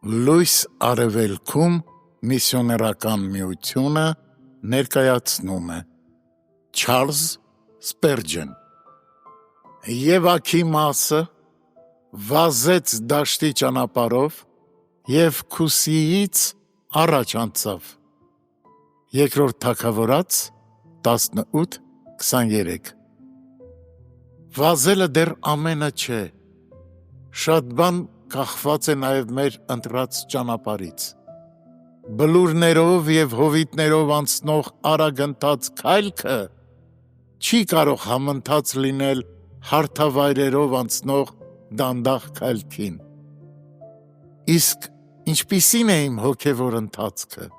Լույս արևելքում միսիոներական միությունը ներկայացնում է Չարլզ Սպերջեն Եվաքի մասը վազեց դաշտի ճանապարհով և Քուսիից առաջ անցավ Երկրորդ Թագավորաց 18:23 Վազելը դեռ ամենը չէ, շատ բան կախված է նաև մեր ընտրած ճանապարհից Բլուրներով և հովիտներով անցնող արագընթաց քայլքը չի կարող համընթաց լինել հարթավայրերով անցնող դանդաղ քայլքին Իսկ ինչպիսի՞ն է իմ հոգևոր ընթացքը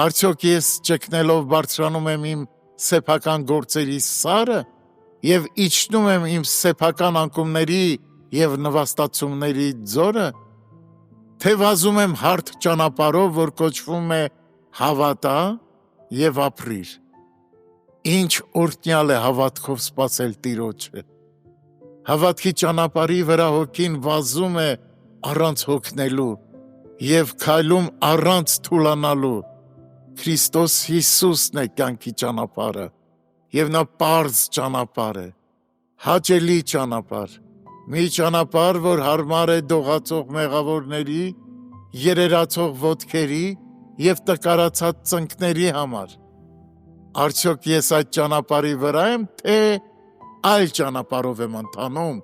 Արդյոք ես ճգնելով բարձրանում եմ իմ սեփական գործերի սարը և իջնում եմ իմ սեփական անկումների և նվաստացումների ձորը, թե վազում եմ հարթ ճանապարհով, որ կոչվում է հավատա և ապրիր Ինչ օրհնյալ է հավատքով սպասել Տիրոջը Հավատքի ճանապարհի վրա հոգին վազում է առանց հոգնելու և քայլում առանց թուլանալու Քրիստոս Հիսուսն է կյանքի ճանապարհը և նա պարզ ճանապարհ է, հաճելի ճանապարհ, մի ճանապարհ, որ հարմար է դողացող մեղավորների, երերացող ոտքերի և տկարացած ծնկների համար Արդյոք ես այդ ճանապարհի վրա եմ, թե այլ ճանապարհով եմ ընթանում,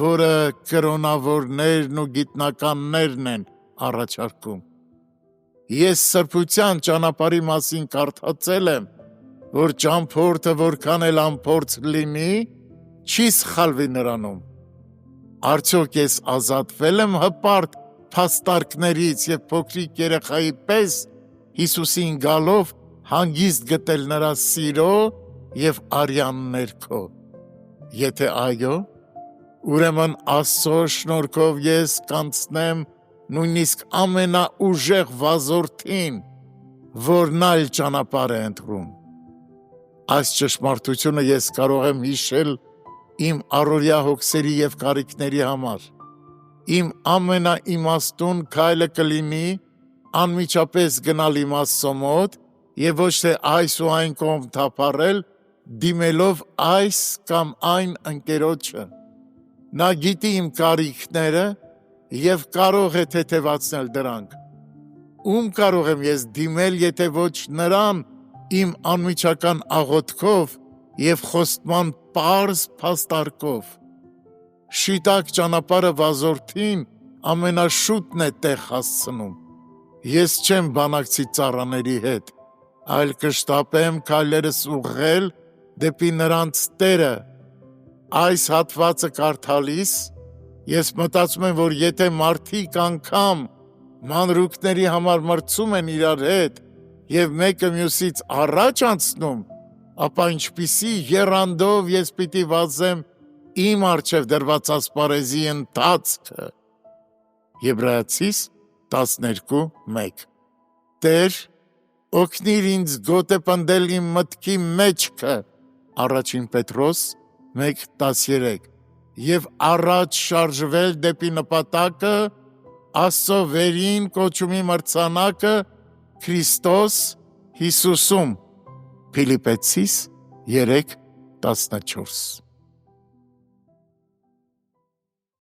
որը կրոնավորներն ու գիտնականներն են առաջարկում Ես սրբության ճանապարհի մասին կարդացել եմ, որ ճամփորդը որքան էլ անփորձ լինի, չի սխալվի նրանում Արդյոք ես ազատվե՞լ եմ հպարտ փաստարկներից և փոքրիկ երեխայի պես Հիսուսին գալով հանգիստ գտել նրա սիրո և արյան ներքո Եթե այո, ուրեմն Աստծո շնորհքով ես կանցնեմ նույնիսկ ամենաուժեղ վազորդին, որն այլ ճանապարհ է ընտրում Այս ճշմարտությունը ես կարող եմ հիշել իմ առօրյա հոգսերի և կարիքների համար Իմ ամենաիմաստուն քայլը կլինի անմիջապես գնալ իմ Աստծո մոտ և ոչ թե այս ու այն կողմ թափառել, դիմելով այս կամ այն ընկերոջը Նա գիտի իմ կարիքները և կարող է թեթևացնել դրանք Ում կարող եմ ես դիմել, եթե ոչ նրան իմ անմիջական աղոթքով և խոստման պարզ փաստարկով Շիտակ ճանապարհը վազորդին ամենաշուտն է տեղ հասցնում Ես չեմ բանակցի ծառաների հետ, այլ կշտապեմ քայլերս ուղղել դեպի նրանց Տերը Այս հատվածը կարդալիս ես մտածում եմ, որ եթե մարդիկ անգամ մանրուքների համար մրցում են իրար հետ և մեկը մյուսից առաջ անցնում, ապա ինչպիսի եռանդով ես պիտի վազեմ իմ առջև դրված ասպարեզի ընթացքը Եբրայեցիս 12:1 Տեր, օգնիր ինձ գոտե պնդել իմ մտքի մեջքը Ա Պետրոս 1:13 և առաջ շարժվել դեպի նպատակը Աստծո վերին կոչումի մրցանակը Քրիստոս Հիսուսում Փիլիպպեցիս 3:14